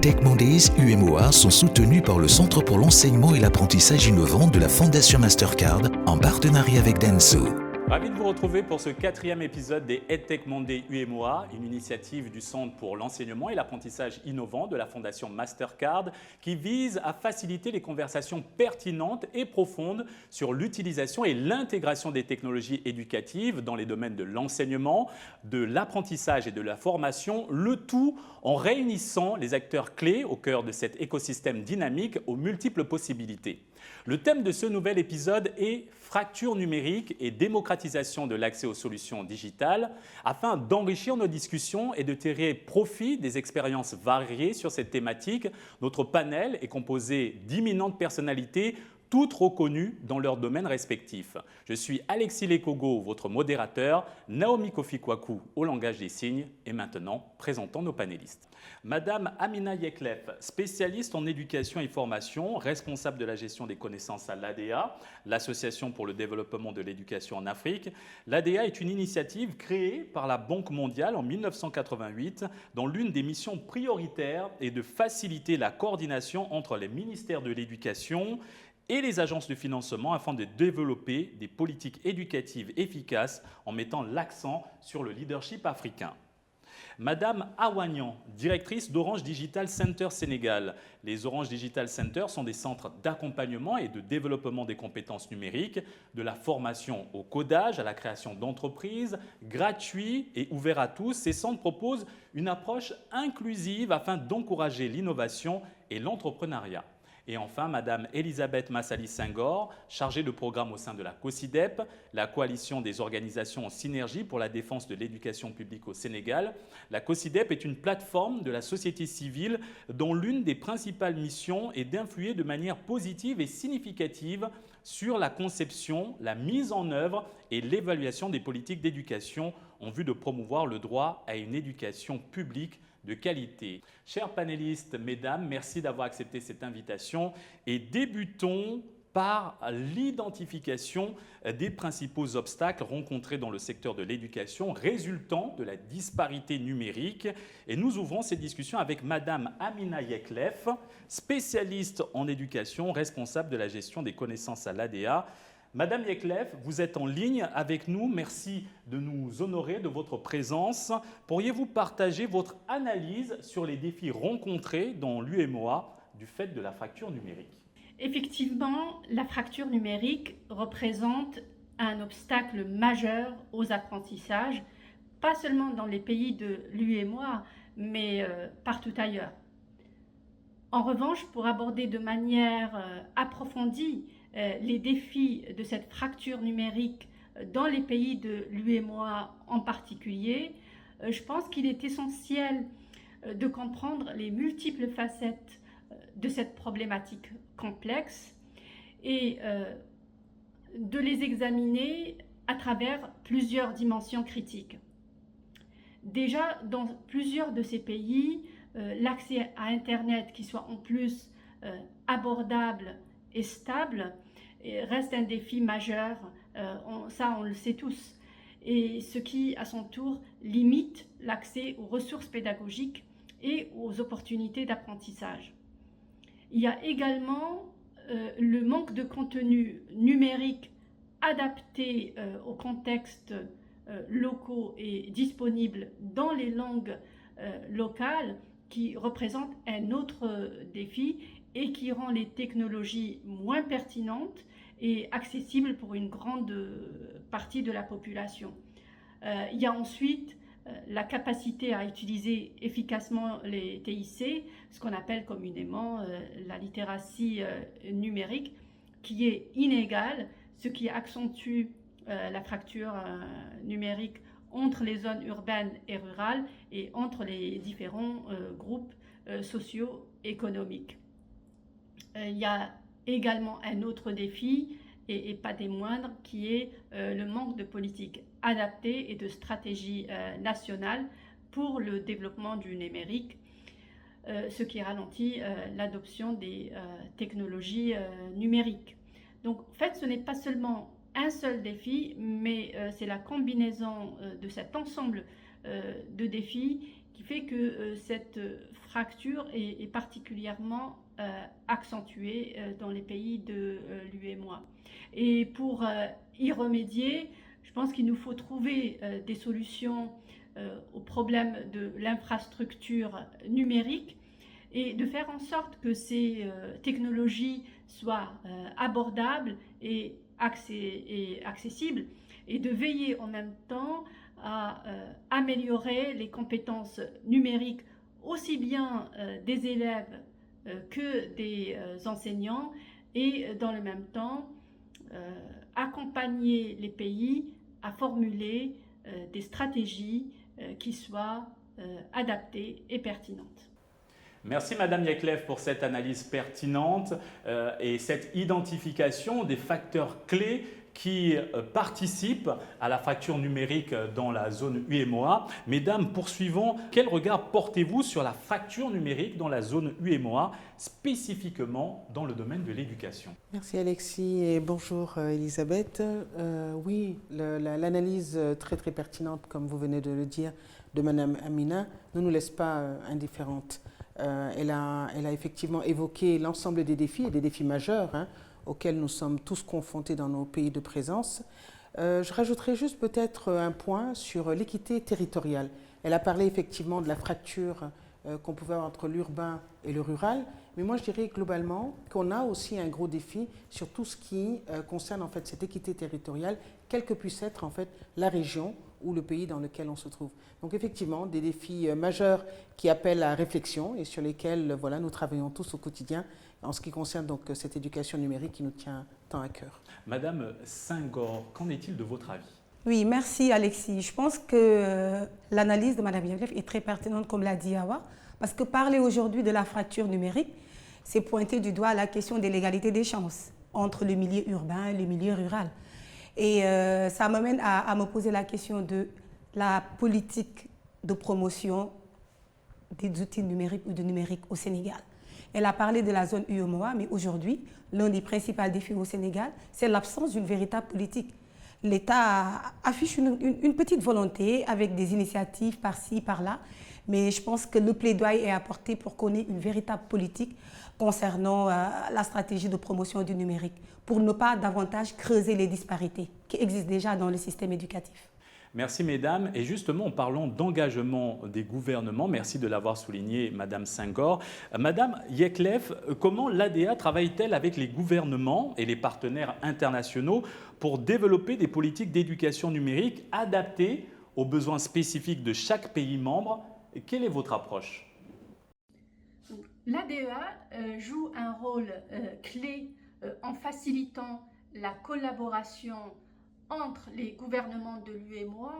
EdTech Mondays UMOA sont soutenus par le Centre pour l'enseignement et l'apprentissage innovant de la Fondation Mastercard en partenariat avec Denso. Ravi de vous retrouver pour ce 4e épisode des EdTech Mondays UMOA, une initiative du Centre pour l'enseignement et l'apprentissage innovant de la Fondation Mastercard qui vise à faciliter les conversations pertinentes et profondes sur l'utilisation et l'intégration des technologies éducatives dans les domaines de l'enseignement, de l'apprentissage et de la formation, le tout en réunissant les acteurs clés au cœur de cet écosystème dynamique aux multiples possibilités. Le thème de ce nouvel épisode est fracture numérique et démocratisation de l'accès aux solutions digitales afin d'enrichir nos discussions et de tirer profit des expériences variées sur cette thématique. Notre panel est composé d'imminentes personnalités toutes reconnues dans leur domaine respectif. Je suis Alexis Lekogo, votre modérateur, Naomi Kofi-Kwaku au langage des signes et maintenant présentons nos panélistes. Madame Amina Yeklef, spécialiste en éducation et formation, responsable de la gestion des connaissances à l'ADA, l'Association pour le développement de l'éducation en Afrique. L'ADA est une initiative créée par la Banque mondiale en 1988 dont l'une des missions prioritaires est de faciliter la coordination entre les ministères de l'éducation et les agences de financement afin de développer des politiques éducatives efficaces en mettant l'accent sur le leadership africain. Madame Awanian, directrice d'Orange Digital Center Sénégal. Les Orange Digital Center sont des centres d'accompagnement et de développement des compétences numériques, de la formation au codage, à la création d'entreprises, gratuits et ouverts à tous. Ces centres proposent une approche inclusive afin d'encourager l'innovation et l'entrepreneuriat. Et enfin, Madame Elisabeth Massali-Senghor, chargée de programme au sein de la COSIDEP, la coalition des organisations en synergie pour la défense de l'éducation publique au Sénégal. La COSIDEP est une plateforme de la société civile dont l'une des principales missions est d'influer de manière positive et significative sur la conception, la mise en œuvre et l'évaluation des politiques d'éducation en vue de promouvoir le droit à une éducation publique de qualité. Chers panélistes, mesdames, merci d'avoir accepté cette invitation et débutons par l'identification des principaux obstacles rencontrés dans le secteur de l'éducation résultant de la disparité numérique. Et nous ouvrons ces discussions avec Madame Amina Yeklef, spécialiste en éducation, responsable de la gestion des connaissances à l'ADA. Madame Yeklef, vous êtes en ligne avec nous. Merci de nous honorer de votre présence. Pourriez-vous partager votre analyse sur les défis rencontrés dans l'UMOA du fait de la fracture numérique ? Effectivement, la fracture numérique représente un obstacle majeur aux apprentissages, pas seulement dans les pays de l'UMOA, mais partout ailleurs. En revanche, pour aborder de manière approfondie les défis de cette fracture numérique dans les pays de l'UMOA en particulier, je pense qu'il est essentiel de comprendre les multiples facettes de cette problématique complexe et de les examiner à travers plusieurs dimensions critiques. Déjà, dans plusieurs de ces pays, l'accès à Internet qui soit en plus abordable et stable reste un défi majeur, ça on le sait tous, et ce qui à son tour limite l'accès aux ressources pédagogiques et aux opportunités d'apprentissage. Il y a également le manque de contenu numérique adapté aux contextes locaux et disponibles dans les langues locales qui représente un autre défi et qui rend les technologies moins pertinentes et accessibles pour une grande partie de la population. Il y a ensuite la capacité à utiliser efficacement les TIC, ce qu'on appelle communément la littératie numérique, qui est inégale, ce qui accentue la fracture numérique entre les zones urbaines et rurales et entre les différents groupes socio-économiques. Il y a également un autre défi, et pas des moindres, qui est le manque de politiques adaptées et de stratégies nationales pour le développement du numérique, ce qui ralentit l'adoption des technologies numériques. Donc en fait, ce n'est pas seulement un seul défi, mais c'est la combinaison de cet ensemble de défis qui fait que cette fracture est particulièrement accentuée dans les pays de l'UEMOA. Et pour y remédier, je pense qu'il nous faut trouver des solutions au problème de l'infrastructure numérique et de faire en sorte que ces technologies soient abordables et accessibles, et de veiller en même temps à améliorer les compétences numériques aussi bien des élèves que des enseignants, et dans le même temps accompagner les pays à formuler des stratégies qui soient adaptées et pertinentes. Merci Madame Yeklev pour cette analyse pertinente et cette identification des facteurs clés qui participent à la fracture numérique dans la zone UEMOA. Mesdames, poursuivons. Quel regard portez-vous sur la fracture numérique dans la zone UEMOA, spécifiquement dans le domaine de l'éducation? Merci Alexis et bonjour Elisabeth. Oui, l'analyse très pertinente, comme vous venez de le dire, de Madame Amina ne nous laisse pas indifférentes. Elle a effectivement évoqué l'ensemble des défis, et des défis majeurs auxquels nous sommes tous confrontés dans nos pays de présence. Je rajouterai juste peut-être un point sur l'équité territoriale. Elle a parlé effectivement de la fracture qu'on pouvait avoir entre l'urbain et le rural, mais moi je dirais globalement qu'on a aussi un gros défi sur tout ce qui concerne en fait cette équité territoriale, quelle que puisse être en fait la région ou le pays dans lequel on se trouve. Donc effectivement, des défis majeurs qui appellent à réflexion et sur lesquels voilà, nous travaillons tous au quotidien en ce qui concerne donc cette éducation numérique qui nous tient tant à cœur. Madame Senghor, qu'en est-il de votre avis? Oui, merci Alexis. Je pense que l'analyse de Madame Yeklev est très pertinente, comme l'a dit Awa, parce que parler aujourd'hui de la fracture numérique, c'est pointer du doigt la question de l'égalité des chances entre le milieu urbain et le milieu rural. Et ça m'amène à me poser la question de la politique de promotion des outils numériques ou de numérique au Sénégal. Elle a parlé de la zone UEMOA, mais aujourd'hui, l'un des principaux défis au Sénégal, c'est l'absence d'une véritable politique. L'État affiche une petite volonté avec des initiatives par-ci, par-là, mais je pense que le plaidoyer est apporté pour qu'on ait une véritable politique concernant la stratégie de promotion du numérique, pour ne pas davantage creuser les disparités qui existent déjà dans le système éducatif. Merci mesdames. Et justement, en parlant d'engagement des gouvernements, merci de l'avoir souligné Madame Senghor. Madame Yeklev, comment l'ADA travaille-t-elle avec les gouvernements et les partenaires internationaux pour développer des politiques d'éducation numérique adaptées aux besoins spécifiques de chaque pays membre? Et quelle est votre approche? L'ADA joue un rôle clé en facilitant la collaboration entre les gouvernements de l'UEMOA,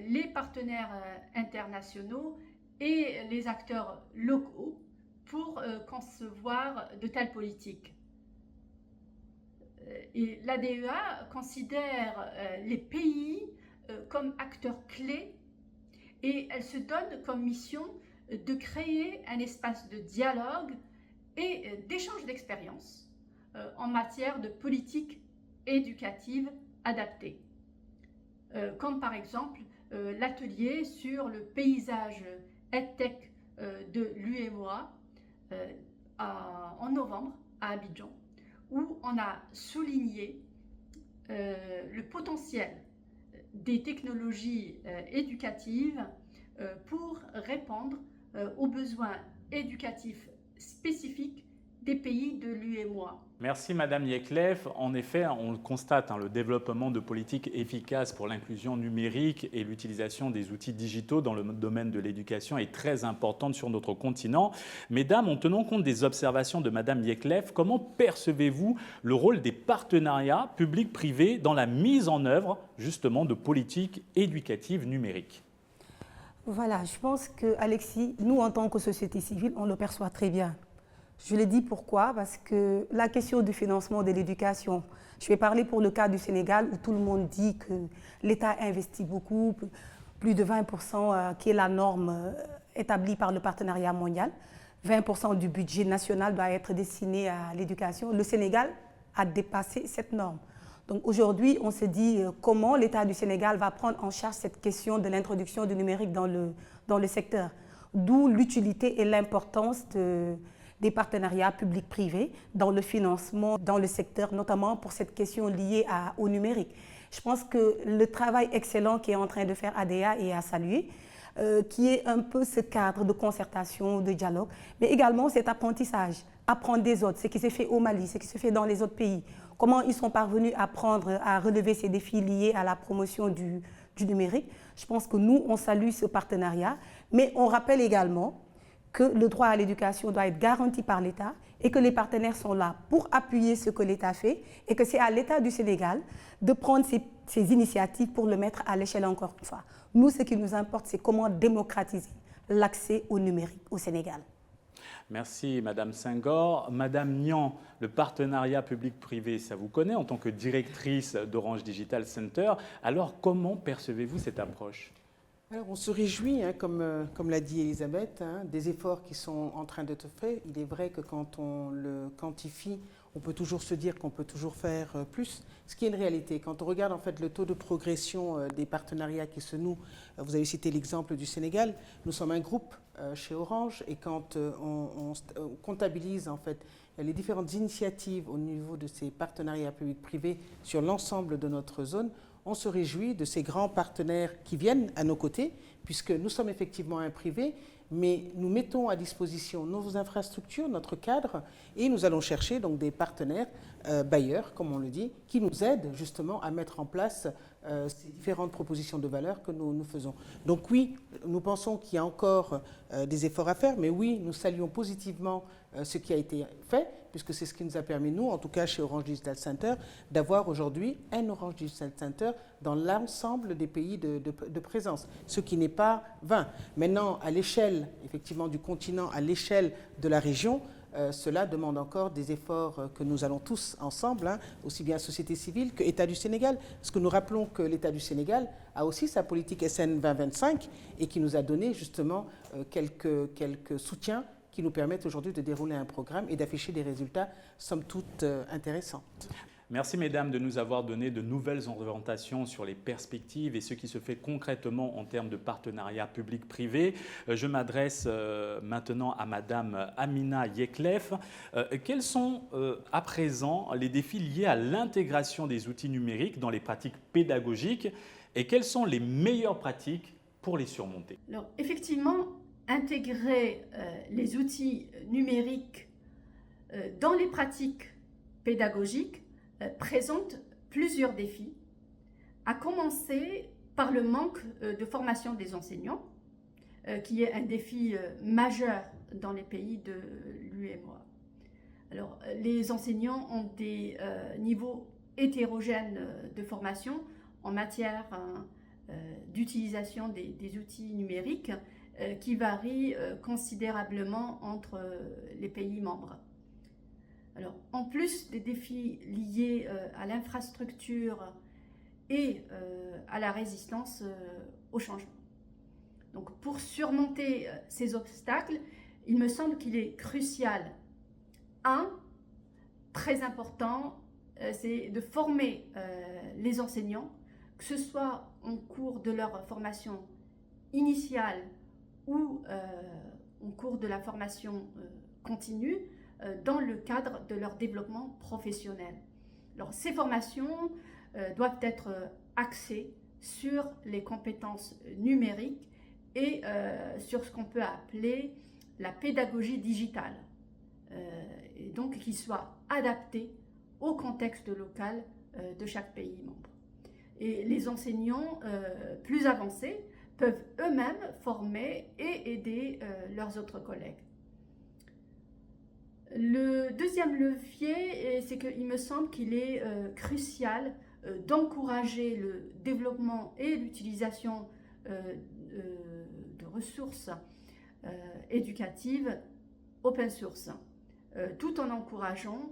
les partenaires internationaux et les acteurs locaux pour concevoir de telles politiques. Et l'ADEA considère les pays comme acteurs clés et elle se donne comme mission de créer un espace de dialogue et d'échange d'expériences en matière de politique éducative adaptée. Comme par exemple l'atelier sur le paysage EdTech de l'UEMOA en novembre à Abidjan, où on a souligné le potentiel des technologies éducatives pour répondre aux besoins éducatifs spécifiques des pays de l'UEMOA. Merci Madame Yeklev. En effet, on le constate, le développement de politiques efficaces pour l'inclusion numérique et l'utilisation des outils digitaux dans le domaine de l'éducation est très importante sur notre continent. Mesdames, en tenant compte des observations de Madame Yeklev, comment percevez-vous le rôle des partenariats publics-privés dans la mise en œuvre justement de politiques éducatives numériques? Voilà, je pense que Alexis, nous en tant que société civile, on le perçoit très bien. Je le dis pourquoi, parce que la question du financement de l'éducation, je vais parler pour le cas du Sénégal où tout le monde dit que l'État investit beaucoup, plus de 20% qui est la norme établie par le partenariat mondial. 20% du budget national doit être destiné à l'éducation. Le Sénégal a dépassé cette norme. Donc aujourd'hui, on se dit comment l'État du Sénégal va prendre en charge cette question de l'introduction du numérique dans le secteur. D'où l'utilité et l'importance des partenariats publics-privés dans le financement, dans le secteur, notamment pour cette question liée au numérique. Je pense que le travail excellent qu'est en train de faire ADEA est à saluer, qui est un peu ce cadre de concertation, de dialogue, mais également cet apprentissage, apprendre des autres, ce qui s'est fait au Mali, ce qui se fait dans les autres pays, comment ils sont parvenus à relever ces défis liés à la promotion du numérique. Je pense que nous, on salue ce partenariat, mais on rappelle également que le droit à l'éducation doit être garanti par l'État et que les partenaires sont là pour appuyer ce que l'État fait et que c'est à l'État du Sénégal de prendre ces initiatives pour le mettre à l'échelle encore une fois. Nous, ce qui nous importe, c'est comment démocratiser l'accès au numérique au Sénégal. Merci Madame Senghor. Madame Niang, le partenariat public-privé, ça vous connaît en tant que directrice d'Orange Digital Center. Alors comment percevez-vous cette approche ? Alors, on se réjouit, comme l'a dit Elisabeth, des efforts qui sont en train d'être faits. Il est vrai que quand on le quantifie, on peut toujours se dire qu'on peut toujours faire plus, ce qui est une réalité. Quand on regarde en fait le taux de progression des partenariats qui se nouent, vous avez cité l'exemple du Sénégal, nous sommes un groupe chez Orange et quand on comptabilise en fait les différentes initiatives au niveau de ces partenariats publics-privés sur l'ensemble de notre zone, on se réjouit de ces grands partenaires qui viennent à nos côtés, puisque nous sommes effectivement un privé, mais nous mettons à disposition nos infrastructures, notre cadre, et nous allons chercher donc des partenaires bailleurs, comme on le dit, qui nous aident justement à mettre en place ces différentes propositions de valeur que nous faisons. Donc oui, nous pensons qu'il y a encore des efforts à faire, mais oui, nous saluons positivement ce qui a été fait, puisque c'est ce qui nous a permis, nous, en tout cas chez Orange Digital Center, d'avoir aujourd'hui un Orange Digital Center dans l'ensemble des pays de présence, ce qui n'est pas vain. Maintenant, à l'échelle, effectivement, du continent, à l'échelle de la région, cela demande encore des efforts que nous allons tous ensemble, aussi bien société civile que État du Sénégal, parce que nous rappelons que l'État du Sénégal a aussi sa politique SN 2025 et qui nous a donné justement quelques soutiens qui nous permettent aujourd'hui de dérouler un programme et d'afficher des résultats, somme toute, intéressants. Merci mesdames de nous avoir donné de nouvelles orientations sur les perspectives et ce qui se fait concrètement en termes de partenariat public-privé. Je m'adresse maintenant à madame Amina Yeklef. Quels sont à présent les défis liés à l'intégration des outils numériques dans les pratiques pédagogiques et quelles sont les meilleures pratiques pour les surmonter? Alors, effectivement, intégrer les outils numériques dans les pratiques pédagogiques présente plusieurs défis, à commencer par le manque de formation des enseignants, qui est un défi majeur dans les pays de l'UEMOA. Alors, les enseignants ont des niveaux hétérogènes de formation en matière d'utilisation des outils numériques qui varient considérablement entre les pays membres. Alors, en plus des défis liés à l'infrastructure et à la résistance au changement. Donc, pour surmonter ces obstacles, il me semble qu'il est crucial, très important, c'est de former les enseignants, que ce soit en cours de leur formation initiale ou en cours de la formation continue, dans le cadre de leur développement professionnel. Alors, ces formations doivent être axées sur les compétences numériques et sur ce qu'on peut appeler la pédagogie digitale, et donc qui soit adaptée au contexte local de chaque pays membre. Et les enseignants plus avancés peuvent eux-mêmes former et aider leurs autres collègues. Le deuxième levier, c'est qu'il me semble qu'il est crucial d'encourager le développement et l'utilisation de ressources éducatives open source, tout en encourageant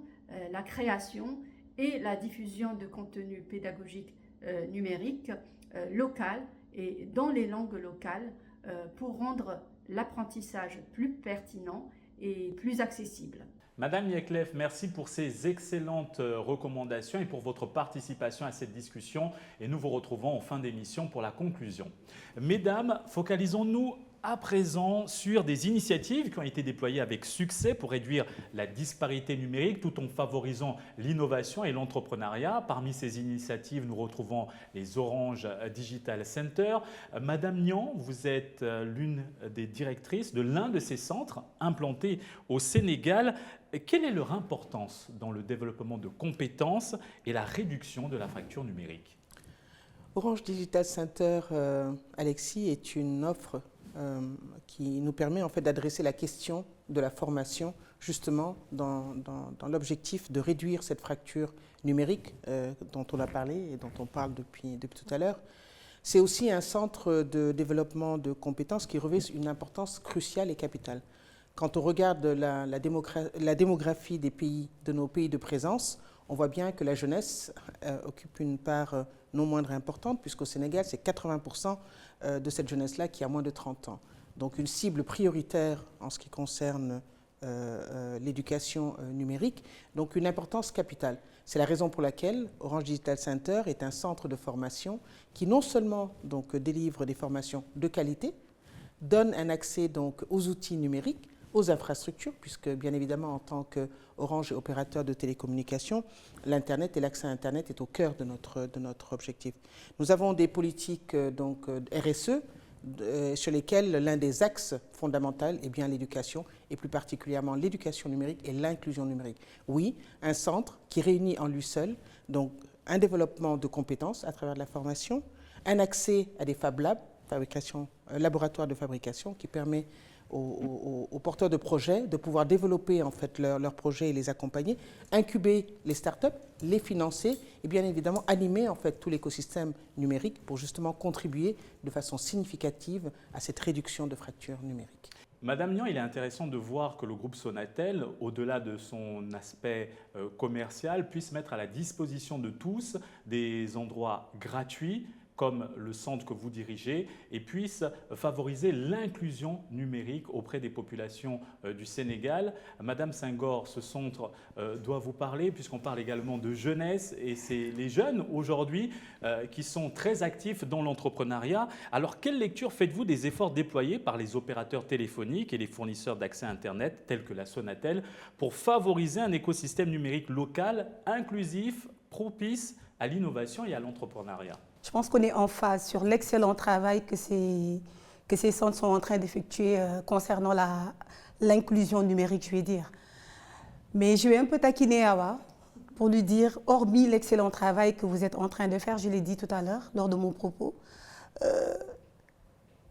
la création et la diffusion de contenus pédagogiques numériques locaux et dans les langues locales pour rendre l'apprentissage plus pertinent et plus accessible. Madame Yeklev, merci pour ces excellentes recommandations et pour votre participation à cette discussion. Et nous vous retrouvons en fin d'émission pour la conclusion. Mesdames, focalisons-nous à présent sur des initiatives qui ont été déployées avec succès pour réduire la disparité numérique tout en favorisant l'innovation et l'entrepreneuriat. Parmi ces initiatives, nous retrouvons les Orange Digital Center. Madame Niang, vous êtes l'une des directrices de l'un de ces centres implantés au Sénégal. Quelle est leur importance dans le développement de compétences et la réduction de la fracture numérique? Orange Digital Center, Alexis, est une offre qui nous permet en fait d'adresser la question de la formation justement dans l'objectif de réduire cette fracture numérique dont on a parlé et dont on parle depuis tout à l'heure. C'est aussi un centre de développement de compétences qui revêt une importance cruciale et capitale. Quand on regarde la démographie de nos pays de présence, on voit bien que la jeunesse occupe une part non moindre importante, puisqu'au Sénégal, c'est 80% de cette jeunesse-là qui a moins de 30 ans. Donc une cible prioritaire en ce qui concerne l'éducation numérique, donc une importance capitale. C'est la raison pour laquelle Orange Digital Center est un centre de formation qui non seulement donc, délivre des formations de qualité, donne un accès donc, aux outils numériques, aux infrastructures, puisque bien évidemment en tant qu'Orange et opérateur de télécommunications, l'Internet et l'accès à Internet est au cœur de notre objectif. Nous avons des politiques donc, RSE sur lesquelles l'un des axes fondamentaux est bien l'éducation, et plus particulièrement l'éducation numérique et l'inclusion numérique. Oui, un centre qui réunit en lui seul donc, un développement de compétences à travers la formation, un accès à des Fab Labs, laboratoires de fabrication, qui permet aux porteurs de projets de pouvoir développer en fait leurs projets et les accompagner, incuber les startups, les financer et bien évidemment animer en fait tout l'écosystème numérique pour justement contribuer de façon significative à cette réduction de fracture numérique. Madame Niang, il est intéressant de voir que le groupe Sonatel, au-delà de son aspect commercial, puisse mettre à la disposition de tous des endroits gratuits comme le centre que vous dirigez, et puisse favoriser l'inclusion numérique auprès des populations du Sénégal. Madame Senghor, ce centre doit vous parler, puisqu'on parle également de jeunesse, et c'est les jeunes aujourd'hui qui sont très actifs dans l'entrepreneuriat. Alors, quelle lecture faites-vous des efforts déployés par les opérateurs téléphoniques et les fournisseurs d'accès Internet, tels que la Sonatel, pour favoriser un écosystème numérique local, inclusif, propice à l'innovation et à l'entrepreneuriat? Je pense qu'on est en phase sur l'excellent travail que ces centres sont en train d'effectuer concernant l'inclusion numérique, je vais dire. Mais je vais un peu taquiner Awa pour lui dire, hormis l'excellent travail que vous êtes en train de faire, je l'ai dit tout à l'heure lors de mon propos,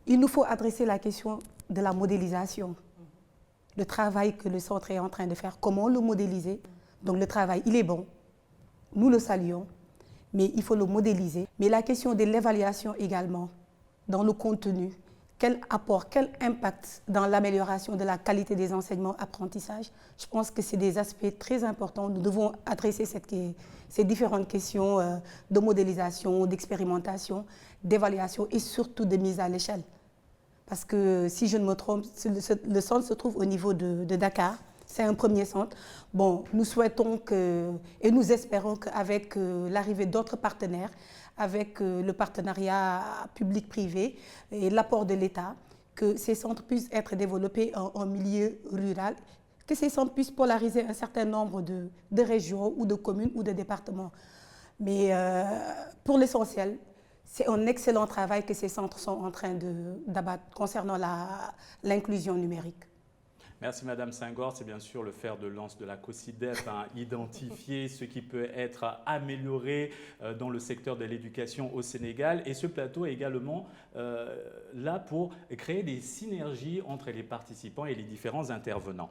il nous faut adresser la question de la modélisation. Le travail que le centre est en train de faire, comment le modéliser. Donc le travail, il est bon, nous le saluons. Mais il faut le modéliser. Mais la question de l'évaluation également, dans le contenu, quel apport, quel impact dans l'amélioration de la qualité des enseignements-apprentissages, je pense que c'est des aspects très importants. Nous devons adresser ces différentes questions de modélisation, d'expérimentation, d'évaluation et surtout de mise à l'échelle. Parce que si je ne me trompe, le centre se trouve au niveau de Dakar. C'est un premier centre. Bon, nous souhaitons et nous espérons qu'avec l'arrivée d'autres partenaires, avec le partenariat public-privé et l'apport de l'État, que ces centres puissent être développés en milieu rural, que ces centres puissent polariser un certain nombre de régions ou de communes ou de départements. Mais pour l'essentiel, c'est un excellent travail que ces centres sont en train d'abattre concernant l'inclusion numérique. Merci Madame Senghor, c'est bien sûr le fer de lance de la COSYDEP, identifier ce qui peut être amélioré dans le secteur de l'éducation au Sénégal. Et ce plateau est également là pour créer des synergies entre les participants et les différents intervenants.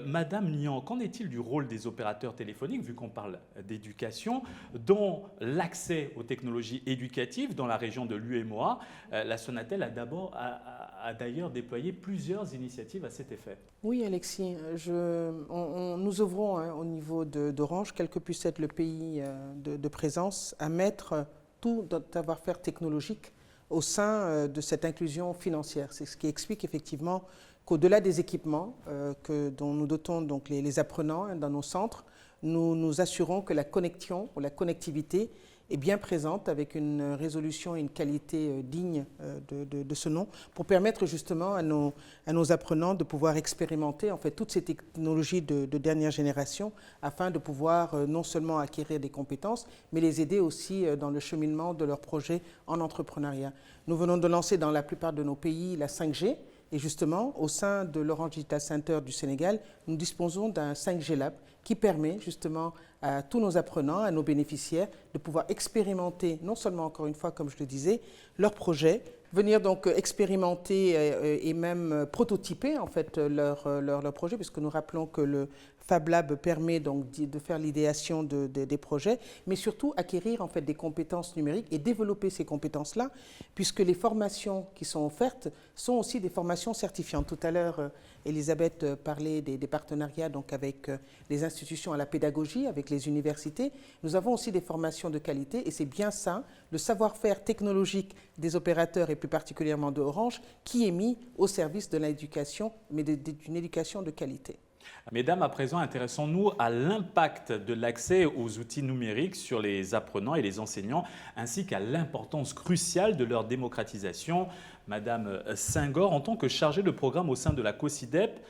Madame Niang, qu'en est-il du rôle des opérateurs téléphoniques, vu qu'on parle d'éducation, dans l'accès aux technologies éducatives dans la région de l'UEMOA? La Sonatel a d'ailleurs déployé plusieurs initiatives à cet effet. Oui, Alexis, nous œuvrons au niveau d'Orange, quel que puisse être le pays de présence, à mettre tout notre savoir-faire technologique au sein de cette inclusion financière. C'est ce qui explique effectivement qu'au-delà des équipements dont nous dotons donc les apprenants dans nos centres, nous nous assurons que la connexion ou la connectivité est bien présente avec une résolution et une qualité digne de ce nom pour permettre justement à nos apprenants de pouvoir expérimenter en fait toutes ces technologies de dernière génération afin de pouvoir non seulement acquérir des compétences mais les aider aussi dans le cheminement de leurs projets en entrepreneuriat. Nous venons de lancer dans la plupart de nos pays la 5G et justement au sein de l'Orange Digital Center du Sénégal, nous disposons d'un 5G Lab qui permet justement à tous nos apprenants, à nos bénéficiaires, de pouvoir expérimenter, non seulement encore une fois, comme je le disais, leurs projets, venir donc expérimenter et même prototyper en fait leur projet, puisque nous rappelons que le Fab Lab permet donc de faire l'idéation des projets, mais surtout acquérir en fait des compétences numériques et développer ces compétences-là, puisque les formations qui sont offertes sont aussi des formations certifiantes. Tout à l'heure, Elisabeth parlait des partenariats donc avec les institutions à la pédagogie, avec les universités. Nous avons aussi des formations de qualité et c'est bien ça, le savoir-faire technologique des opérateurs et plus particulièrement de Orange, qui est mis au service de l'éducation, mais d'une éducation de qualité. Mesdames, à présent, intéressons-nous à l'impact de l'accès aux outils numériques sur les apprenants et les enseignants, ainsi qu'à l'importance cruciale de leur démocratisation. Madame Senghor, en tant que chargée de programme au sein de la COSIDEP,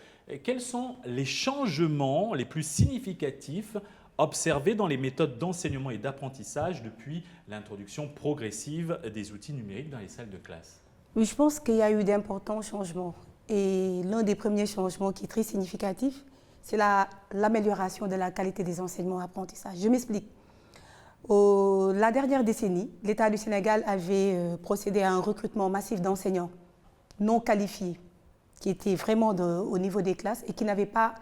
quels sont les changements les plus significatifs observés dans les méthodes d'enseignement et d'apprentissage depuis l'introduction progressive des outils numériques dans les salles de classe? Oui, je pense qu'il y a eu d'importants changements. Et l'un des premiers changements qui est très significatif, c'est l'amélioration de la qualité des enseignements et apprentissages. Je m'explique. La dernière décennie, l'État du Sénégal avait procédé à un recrutement massif d'enseignants non qualifiés, qui étaient vraiment au niveau des classes et qui n'avaient pas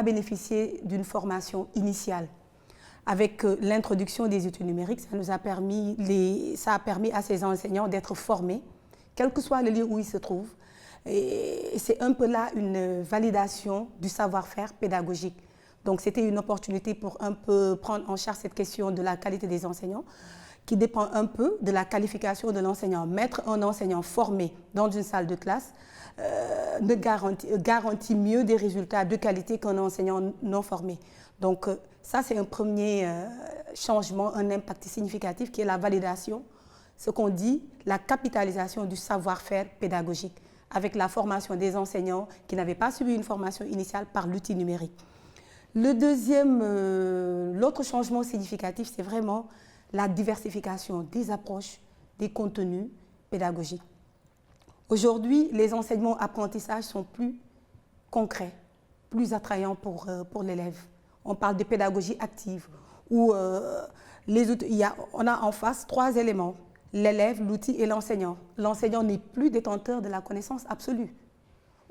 bénéficié d'une formation initiale. Avec l'introduction des outils numériques, ça a permis à ces enseignants d'être formés, quel que soit le lieu où ils se trouvent. Et c'est un peu là une validation du savoir-faire pédagogique. Donc c'était une opportunité pour un peu prendre en charge cette question de la qualité des enseignants, qui dépend un peu de la qualification de l'enseignant. Mettre un enseignant formé dans une salle de classe garantit mieux des résultats de qualité qu'un enseignant non formé. Donc ça, c'est un premier changement, un impact significatif qui est la validation, ce qu'on dit, la capitalisation du savoir-faire pédagogique avec la formation des enseignants qui n'avaient pas subi une formation initiale par l'outil numérique. L'autre changement significatif, c'est vraiment la diversification des approches, des contenus pédagogiques. Aujourd'hui, les enseignements apprentissages sont plus concrets, plus attrayants pour l'élève. On parle de pédagogie active, où on a en face 3 éléments. L'élève, l'outil et l'enseignant. L'enseignant n'est plus détenteur de la connaissance absolue.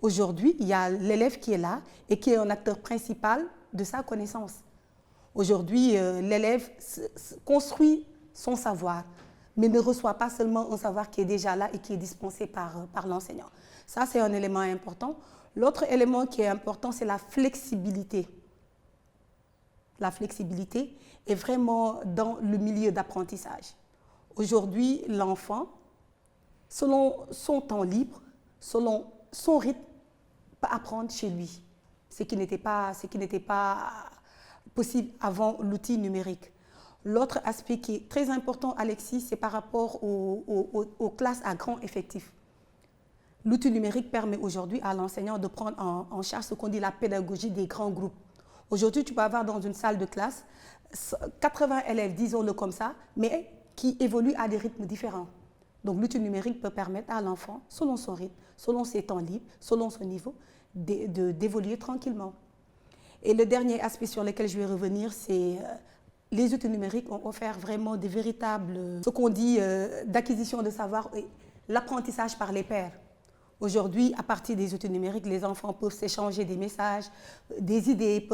Aujourd'hui, il y a l'élève qui est là et qui est un acteur principal de sa connaissance. Aujourd'hui, l'élève construit son savoir, mais ne reçoit pas seulement un savoir qui est déjà là et qui est dispensé par l'enseignant. Ça, c'est un élément important. L'autre élément qui est important, c'est la flexibilité. La flexibilité est vraiment dans le milieu d'apprentissage. Aujourd'hui, l'enfant, selon son temps libre, selon son rythme, peut apprendre chez lui, ce qui n'était pas possible avant l'outil numérique. L'autre aspect qui est très important, Alexis, c'est par rapport aux classes à grand effectif. L'outil numérique permet aujourd'hui à l'enseignant de prendre en charge ce qu'on dit la pédagogie des grands groupes. Aujourd'hui, tu peux avoir dans une salle de classe 80 élèves, disons-le comme ça, mais qui évoluent à des rythmes différents. Donc l'outil numérique peut permettre à l'enfant, selon son rythme, selon ses temps libres, selon son niveau, d'évoluer tranquillement. Et le dernier aspect sur lequel je vais revenir, c'est les outils numériques ont offert vraiment des véritables, ce qu'on dit d'acquisition de savoir et l'apprentissage par les pairs. Aujourd'hui, à partir des outils numériques, les enfants peuvent s'échanger des messages, des idées,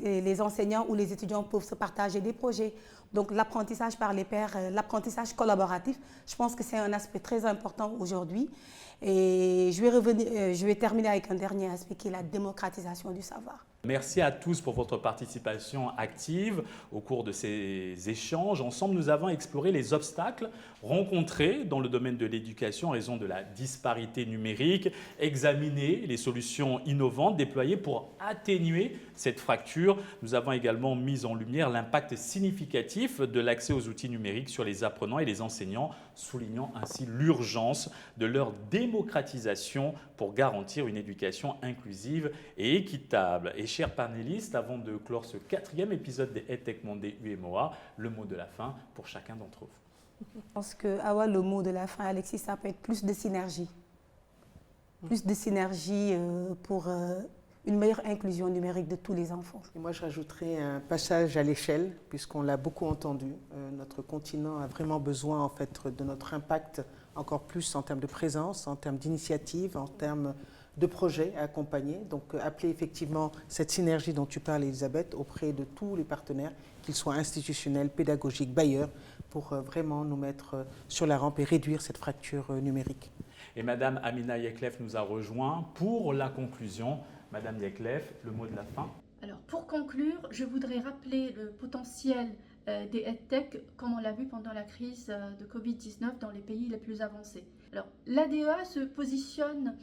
les enseignants ou les étudiants peuvent se partager des projets. Donc l'apprentissage par les pairs, l'apprentissage collaboratif, je pense que c'est un aspect très important aujourd'hui. Et je vais terminer avec un dernier aspect qui est la démocratisation du savoir. Merci à tous pour votre participation active au cours de ces échanges. Ensemble, nous avons exploré les obstacles rencontrés dans le domaine de l'éducation en raison de la disparité numérique, examiné les solutions innovantes déployées pour atténuer cette fracture. Nous avons également mis en lumière l'impact significatif de l'accès aux outils numériques sur les apprenants et les enseignants, soulignant ainsi l'urgence de leur démocratisation pour garantir une éducation inclusive et équitable. Et chers panélistes, avant de clore ce 4e épisode des EdTech Monday UEMOA, le mot de la fin pour chacun d'entre vous. Je pense que le mot de la fin, Alexis, ça peut être plus de synergie. Plus de synergie pour une meilleure inclusion numérique de tous les enfants. Et moi, je rajouterais un passage à l'échelle, puisqu'on l'a beaucoup entendu. Notre continent a vraiment besoin en fait, de notre impact encore plus en termes de présence, en termes d'initiative, en termes de projets à accompagner. Donc, appeler effectivement cette synergie dont tu parles, Elisabeth, auprès de tous les partenaires, qu'ils soient institutionnels, pédagogiques, bailleurs, pour vraiment nous mettre sur la rampe et réduire cette fracture numérique. Et Madame Amina Yeklef nous a rejoint pour la conclusion. Madame Yeklef, le mot de la fin. Alors, pour conclure, je voudrais rappeler le potentiel des EdTech, comme on l'a vu pendant la crise de Covid-19 dans les pays les plus avancés. Alors, l'ADEA se positionne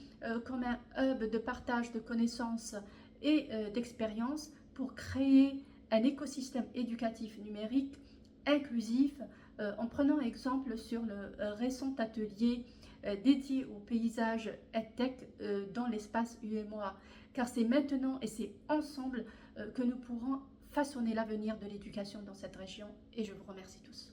comme un hub de partage de connaissances et d'expériences pour créer un écosystème éducatif numérique inclusif, en prenant exemple sur le récent atelier dédié au paysage EdTech dans l'espace UEMOA. Car c'est maintenant et c'est ensemble que nous pourrons façonner l'avenir de l'éducation dans cette région. Et je vous remercie tous.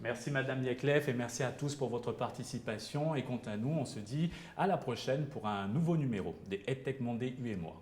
Merci Madame Yeklef et merci à tous pour votre participation. Et quant à nous, on se dit à la prochaine pour un nouveau numéro des EdTech Monday UEMOA.